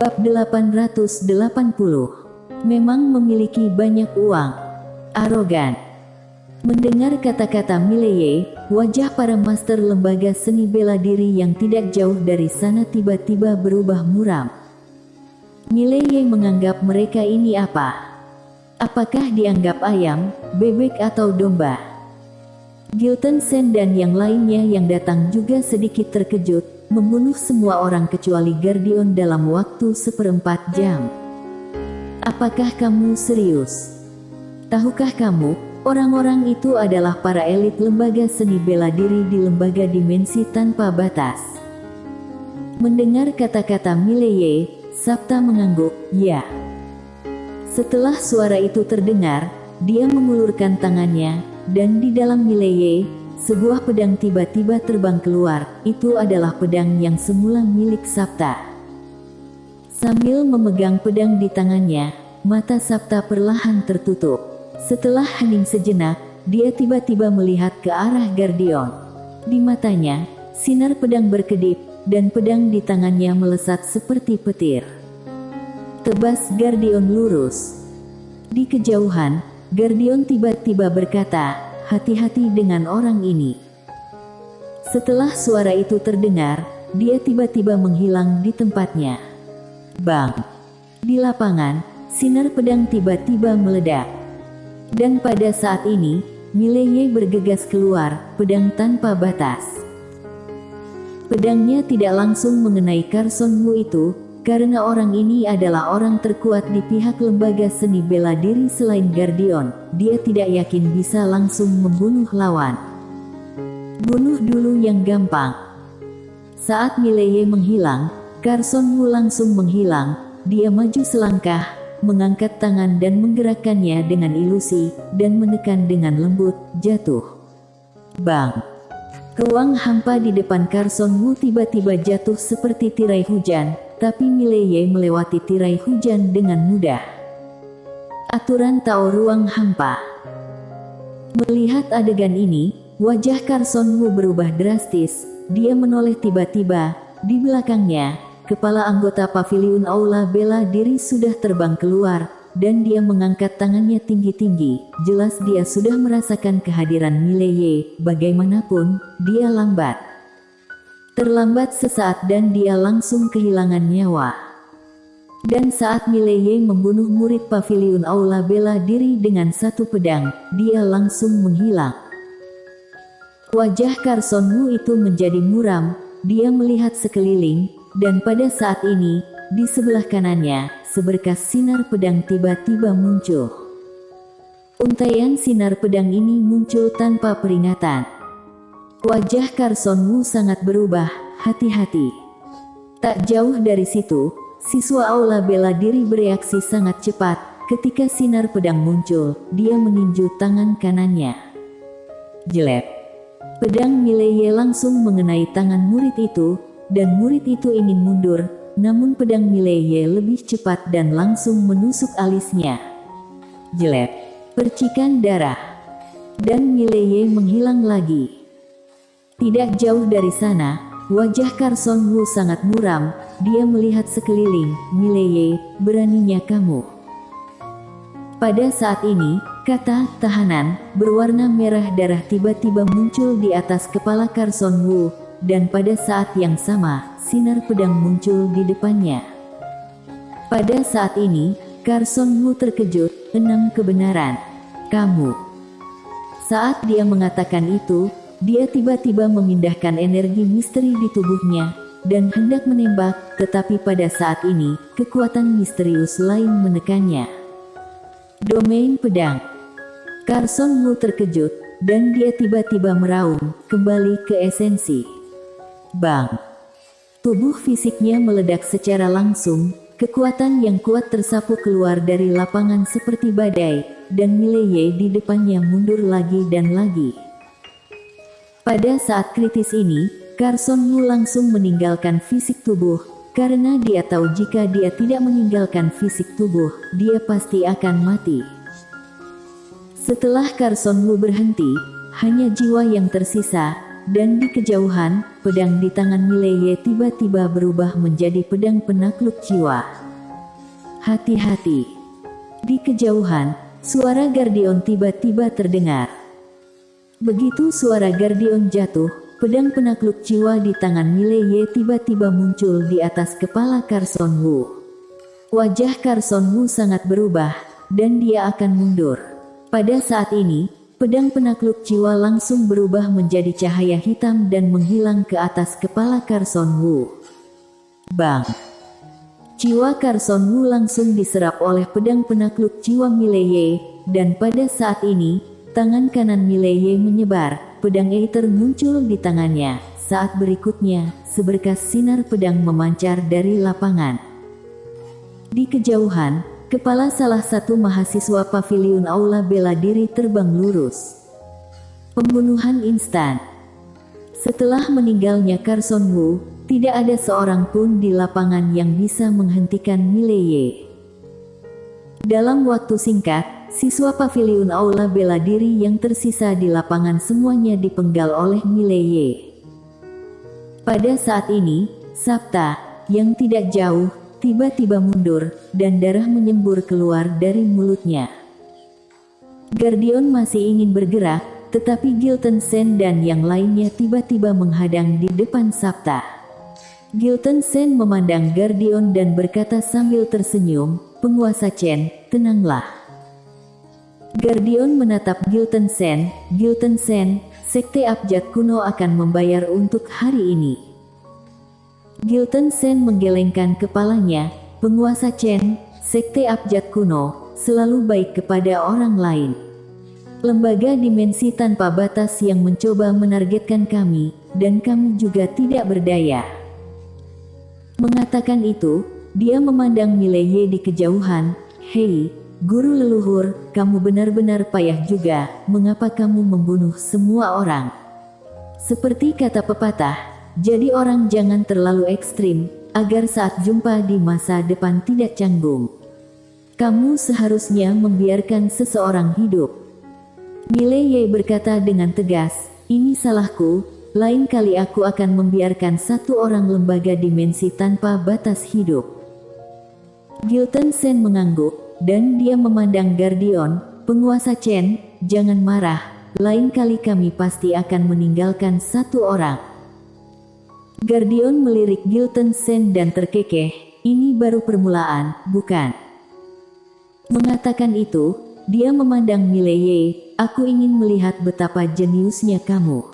Bab 880. Memang memiliki banyak uang. Arogan. Mendengar kata-kata Mileye, wajah para master lembaga seni bela diri yang tidak jauh dari sana tiba-tiba berubah muram. Mileye menganggap mereka ini apa? Apakah dianggap ayam, bebek atau domba? Gilton Sen dan yang lainnya yang datang juga sedikit terkejut, membunuh semua orang kecuali Gardion dalam waktu 1/4 jam. Apakah kamu serius? Tahukah kamu, orang-orang itu adalah para elit lembaga seni bela diri di lembaga dimensi tanpa batas. Mendengar kata-kata Mileye, Sabta mengangguk, ya. Setelah suara itu terdengar, dia mengulurkan tangannya, dan di dalam Mileye, sebuah pedang tiba-tiba terbang keluar. Itu adalah pedang yang semula milik Sabta. Sambil memegang pedang di tangannya, mata Sabta perlahan tertutup. Setelah hening sejenak, dia tiba-tiba melihat ke arah Gardion. Di matanya, sinar pedang berkedip, dan pedang di tangannya melesat seperti petir. Tebas Gardion lurus. Di kejauhan, Gardion tiba-tiba berkata, "Hati-hati dengan orang ini." Setelah suara itu terdengar, dia tiba-tiba menghilang di tempatnya. Bang! Di lapangan, sinar pedang tiba-tiba meledak. Dan pada saat ini, Mileye bergegas keluar, pedang tanpa batas. Pedangnya tidak langsung mengenai Carson Wu itu, karena orang ini adalah orang terkuat di pihak lembaga seni bela diri selain Gardion. Dia tidak yakin bisa langsung membunuh lawan. Bunuh dulu yang gampang. Saat Mileye menghilang, Carson Wu langsung menghilang. Dia maju selangkah, mengangkat tangan dan menggerakkannya dengan ilusi, dan menekan dengan lembut, jatuh. Bang! Ruang hampa di depan Carson Wu tiba-tiba jatuh seperti tirai hujan, tapi Mileye melewati tirai hujan dengan mudah. Aturan Tao ruang hampa. Melihat adegan ini, wajah Carson Wu berubah drastis. Dia menoleh tiba-tiba. Di belakangnya, kepala anggota paviliun aula bela diri sudah terbang keluar, dan dia mengangkat tangannya tinggi-tinggi. Jelas dia sudah merasakan kehadiran Mileye. Bagaimanapun, dia lambat. Terlambat sesaat dan dia langsung kehilangan nyawa. Dan saat Mileye membunuh murid paviliun aula bela diri dengan satu pedang, dia langsung menghilang. Wajah Carson Wu itu menjadi muram. Dia melihat sekeliling, dan pada saat ini, di sebelah kanannya, seberkas sinar pedang tiba-tiba muncul. Untaian sinar pedang ini muncul tanpa peringatan. Wajah Carson Wu sangat berubah, hati-hati. Tak jauh dari situ, siswa aula bela diri bereaksi sangat cepat. Ketika sinar pedang muncul, dia meninju tangan kanannya. Jelek. Pedang Mileye langsung mengenai tangan murid itu, dan murid itu ingin mundur, namun pedang Mileye lebih cepat dan langsung menusuk alisnya. Jelek. Percikan darah. Dan Mileye menghilang lagi. Tidak jauh dari sana, wajah Carson Wu sangat muram. Dia melihat sekeliling. Mileye, beraninya kamu. Pada saat ini, kata "tahanan" berwarna merah darah tiba-tiba muncul di atas kepala Carson Wu, dan pada saat yang sama, sinar pedang muncul di depannya. Pada saat ini, Carson Wu terkejut. 6 kebenaran. Kamu. Saat dia mengatakan itu, dia tiba-tiba memindahkan energi misteri di tubuhnya, dan hendak menembak, tetapi pada saat ini, kekuatan misterius lain menekannya. Domain pedang. Carson Wu terkejut, dan dia tiba-tiba meraung, kembali ke esensi. Bang! Tubuh fisiknya meledak secara langsung, kekuatan yang kuat tersapu keluar dari lapangan seperti badai, dan Mileye di depannya mundur lagi dan lagi. Pada saat kritis ini, Carson Wu langsung meninggalkan fisik tubuh, karena dia tahu jika dia tidak meninggalkan fisik tubuh, dia pasti akan mati. Setelah Carson Wu berhenti, hanya jiwa yang tersisa. dan di kejauhan, pedang di tangan Mileye tiba-tiba berubah menjadi pedang penakluk jiwa. Hati-hati. Di kejauhan, suara Gardion tiba-tiba terdengar. Begitu suara Gardion jatuh, pedang penakluk jiwa di tangan Mileye tiba-tiba muncul di atas kepala Carson Wu. Wajah Carson Wu sangat berubah, dan dia akan mundur. Pada saat ini, pedang penakluk jiwa langsung berubah menjadi cahaya hitam dan menghilang ke atas kepala Carson Wu. Bang! Jiwa Carson Wu langsung diserap oleh pedang penakluk jiwa Mileye, dan pada saat ini, tangan kanan Mileye menyebar, pedang Aether muncul di tangannya. Saat berikutnya, seberkas sinar pedang memancar dari lapangan. Di kejauhan, kepala salah satu mahasiswa paviliun aula bela diri terbang lurus. Pembunuhan instan. Setelah meninggalnya Carson Wu, tidak ada seorang pun di lapangan yang bisa menghentikan Mileye. Dalam waktu singkat, siswa paviliun aula bela diri yang tersisa di lapangan semuanya dipenggal oleh Mileye. Pada saat ini, Sabta, yang tidak jauh, tiba-tiba mundur, dan darah menyembur keluar dari mulutnya. Gardion masih ingin bergerak, tetapi Gilton Sen dan yang lainnya tiba-tiba menghadang di depan Sabta. Gilton Sen memandang Gardion dan berkata sambil tersenyum, "Penguasa Chen, tenanglah." Gardion menatap Gilton Sen. "Gilton Sen, Sekte Abjad Kuno akan membayar untuk hari ini." Gilton Sen menggelengkan kepalanya. "Penguasa Chen, Sekte Abjad Kuno selalu baik kepada orang lain. Lembaga dimensi tanpa batas yang mencoba menargetkan kami, dan kami juga tidak berdaya." Mengatakan itu, dia memandang Mileye di kejauhan. "Hei, guru leluhur, kamu benar-benar payah juga. Mengapa kamu membunuh semua orang? Seperti kata pepatah, jadi orang jangan terlalu ekstrim, agar saat jumpa di masa depan tidak canggung. Kamu seharusnya membiarkan seseorang hidup." Mileye berkata dengan tegas, "Ini salahku. Lain kali aku akan membiarkan satu orang lembaga dimensi tanpa batas hidup." Gilton Sen mengangguk, dan dia memandang Gardion. "Penguasa Chen, jangan marah. Lain kali kami pasti akan meninggalkan satu orang." Gardion melirik Gilton Sen dan terkekeh. "Ini baru permulaan, bukan?" Mengatakan itu, dia memandang Mileye. "Aku ingin melihat betapa jeniusnya kamu."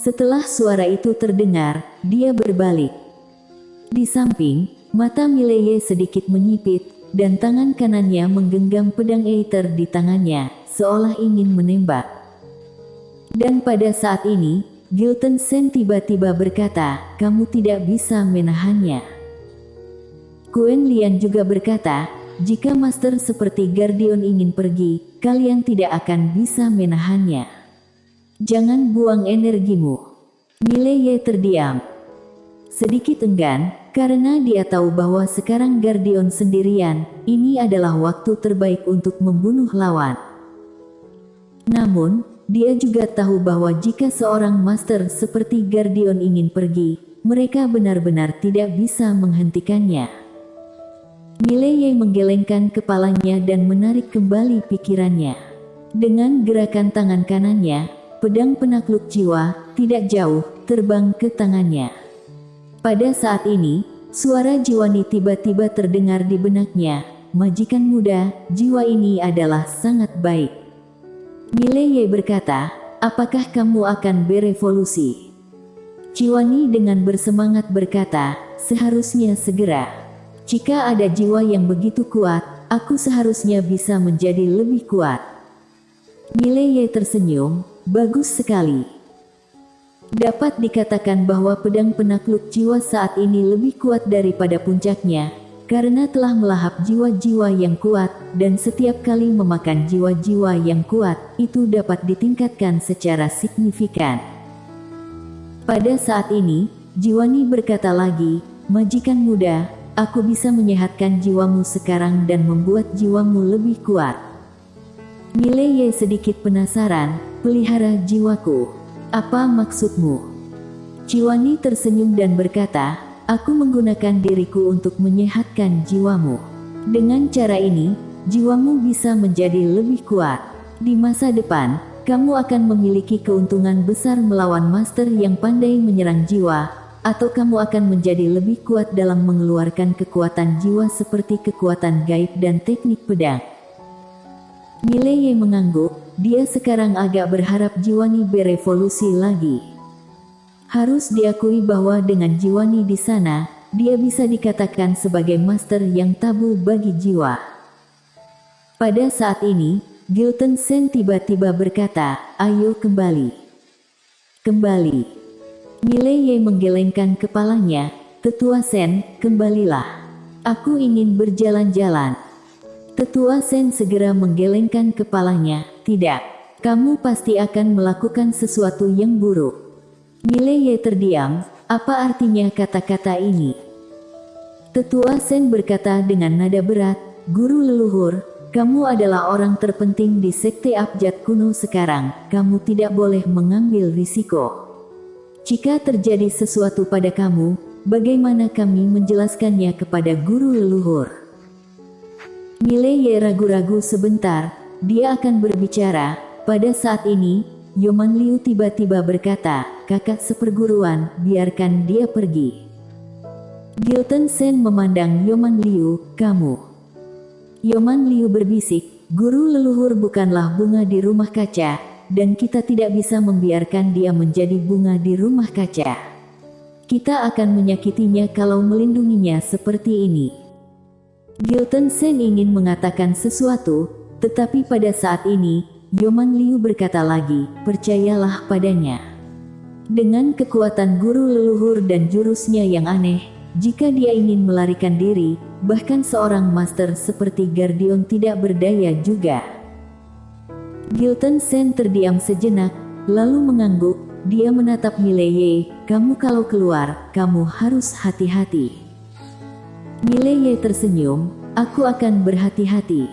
Setelah suara itu terdengar, dia berbalik. Di samping, mata Mileye sedikit menyipit, dan tangan kanannya menggenggam pedang Aether di tangannya, seolah ingin menembak. Dan pada saat ini, Gilton Sen tiba-tiba berkata, "Kamu tidak bisa menahannya." Quen Lian juga berkata, "Jika master seperti Gardion ingin pergi, kalian tidak akan bisa menahannya. Jangan buang energimu." Mileye terdiam. Sedikit enggan, karena dia tahu bahwa sekarang Gardion sendirian, ini adalah waktu terbaik untuk membunuh lawan. Namun, dia juga tahu bahwa jika seorang master seperti Gardion ingin pergi, mereka benar-benar tidak bisa menghentikannya. Mileye menggelengkan kepalanya dan menarik kembali pikirannya. Dengan gerakan tangan kanannya, pedang penakluk jiwa, tidak jauh, terbang ke tangannya. Pada saat ini, suara Jiwani tiba-tiba terdengar di benaknya. "Majikan muda, jiwa ini adalah sangat baik." Mileye berkata, "Apakah kamu akan berevolusi?" Jiwani dengan bersemangat berkata, "Seharusnya segera. Jika ada jiwa yang begitu kuat, aku seharusnya bisa menjadi lebih kuat." Mileye tersenyum. "Bagus sekali. Dapat dikatakan bahwa pedang penakluk jiwa saat ini lebih kuat daripada puncaknya, karena telah melahap jiwa-jiwa yang kuat, dan setiap kali memakan jiwa-jiwa yang kuat, itu dapat ditingkatkan secara signifikan." Pada saat ini, Jiwani berkata lagi, "Majikan muda, aku bisa menyehatkan jiwamu sekarang dan membuat jiwamu lebih kuat." Mileye sedikit penasaran. "Pelihara jiwaku, Apa maksudmu? Ciwani tersenyum dan berkata, aku menggunakan diriku untuk menyehatkan jiwamu. Dengan cara ini, jiwamu bisa menjadi lebih kuat. Di masa depan, kamu akan memiliki keuntungan besar melawan master yang pandai menyerang jiwa, atau kamu akan menjadi lebih kuat dalam mengeluarkan kekuatan jiwa seperti kekuatan gaib dan teknik pedang. Mileye mengangguk, dia sekarang agak berharap Jiwani berevolusi lagi. Harus diakui bahwa dengan Jiwani di sana, dia bisa dikatakan sebagai master yang tabu bagi jiwa. Pada saat ini, Gilton Sen tiba-tiba berkata, ayo kembali. Kembali. Mileye menggelengkan kepalanya, Tetua Sen, kembalilah. Aku ingin berjalan-jalan. Tetua Sen segera menggelengkan kepalanya, tidak. Kamu pasti akan melakukan sesuatu yang buruk. Mileye terdiam, apa artinya kata-kata ini? Tetua Sen berkata dengan nada berat, guru leluhur, kamu adalah orang terpenting di sekte abjad kuno sekarang, kamu tidak boleh mengambil risiko. Jika terjadi sesuatu pada kamu, bagaimana kami menjelaskannya kepada guru leluhur? Mileye ragu-ragu sebentar, dia akan berbicara. Pada saat ini, Yoman Liu tiba-tiba berkata, kakak seperguruan, biarkan dia pergi. Gilton Sen memandang Yoman Liu, kamu. Yoman Liu berbisik, guru leluhur bukanlah bunga di rumah kaca, dan kita tidak bisa membiarkan dia menjadi bunga di rumah kaca. Kita akan menyakitinya kalau melindunginya seperti ini. Gilton Sen ingin mengatakan sesuatu, tetapi pada saat ini, Yoman Liu berkata lagi, percayalah padanya. Dengan kekuatan guru leluhur dan jurusnya yang aneh, jika dia ingin melarikan diri, bahkan seorang master seperti Gardion tidak berdaya juga. Gilton Sen terdiam sejenak, lalu mengangguk, dia menatap Mileye, kamu kalau keluar, kamu harus hati-hati. Mileye tersenyum, aku akan berhati-hati.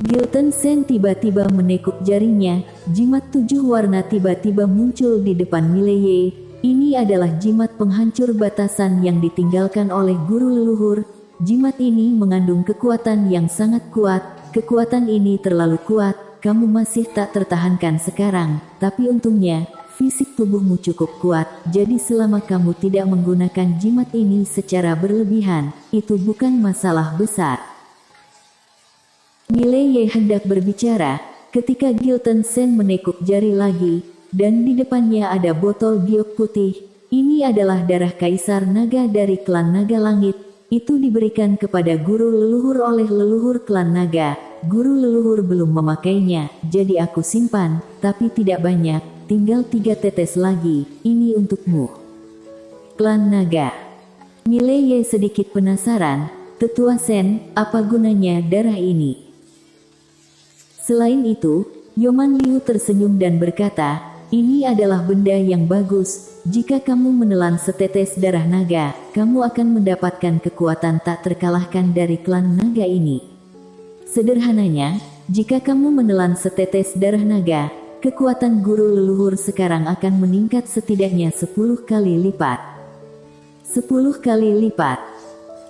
Gilton Sen tiba-tiba menekuk jarinya, jimat 7 warna tiba-tiba muncul di depan Mileye. Ini adalah jimat penghancur batasan yang ditinggalkan oleh guru leluhur. Jimat ini mengandung kekuatan yang sangat kuat. Kekuatan ini terlalu kuat, kamu masih tak tertahankan sekarang, tapi untungnya, fisik tubuhmu cukup kuat, jadi selama kamu tidak menggunakan jimat ini secara berlebihan, itu bukan masalah besar. Mileye hendak berbicara, ketika Gilton Sen menekuk jari lagi, dan di depannya ada botol giok putih. Ini adalah darah Kaisar Naga dari klan Naga Langit. Itu diberikan kepada guru leluhur oleh leluhur klan Naga. Guru leluhur belum memakainya, jadi aku simpan, tapi tidak banyak, tinggal 3 tetes lagi, ini untukmu. Klan Naga. Mileye sedikit penasaran, Tetua Sen, apa gunanya darah ini? Selain itu, Yoman Liu tersenyum dan berkata, ini adalah benda yang bagus, jika kamu menelan setetes darah naga, kamu akan mendapatkan kekuatan tak terkalahkan dari klan naga ini. Sederhananya, jika kamu menelan setetes darah naga, kekuatan guru leluhur sekarang akan meningkat setidaknya 10 kali lipat. 10 kali lipat.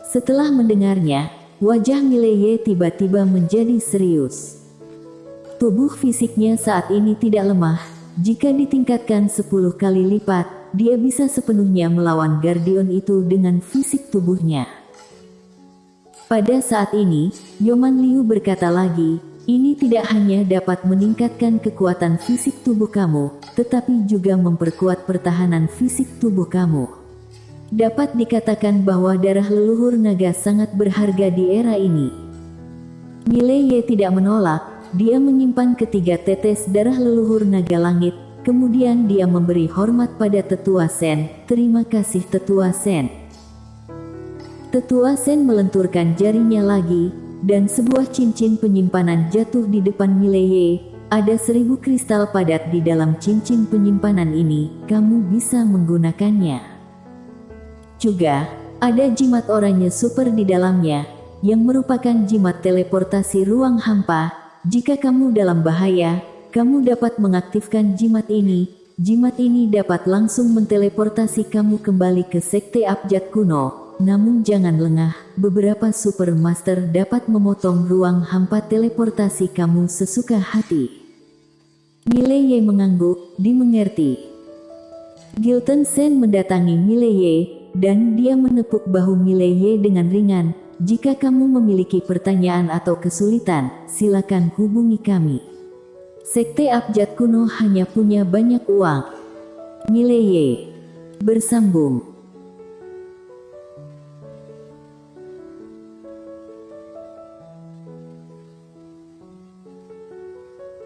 Setelah mendengarnya, wajah Mileye tiba-tiba menjadi serius. Tubuh fisiknya saat ini tidak lemah, jika ditingkatkan 10 kali lipat, dia bisa sepenuhnya melawan Gardion itu dengan fisik tubuhnya. Pada saat ini, Yoman Liu berkata lagi, ini tidak hanya dapat meningkatkan kekuatan fisik tubuh kamu, tetapi juga memperkuat pertahanan fisik tubuh kamu. Dapat dikatakan bahwa darah leluhur naga sangat berharga di era ini. Mileye tidak menolak. Dia menyimpan ketiga tetes darah leluhur naga langit, kemudian dia memberi hormat pada Tetua Sen. Terima kasih Tetua Sen. Tetua Sen melenturkan jarinya lagi, dan sebuah cincin penyimpanan jatuh di depan Mileye. Ada 1000 kristal padat di dalam cincin penyimpanan ini, kamu bisa menggunakannya. Juga, ada jimat oranye super di dalamnya, yang merupakan jimat teleportasi ruang hampa. Jika kamu dalam bahaya, Kamu dapat mengaktifkan jimat ini. Jimat ini dapat langsung menteleportasi kamu kembali ke Sekte Abjad Kuno. Namun jangan lengah, beberapa Super Master dapat memotong ruang hampa teleportasi kamu sesuka hati. Mileye mengangguk, dimengerti. Gilton Sen mendatangi Mileye, dan dia menepuk bahu Mileye dengan ringan. Jika kamu memiliki pertanyaan atau kesulitan, silakan hubungi kami. Sekte Abjad Kuno hanya punya banyak uang. Mileye bersambung.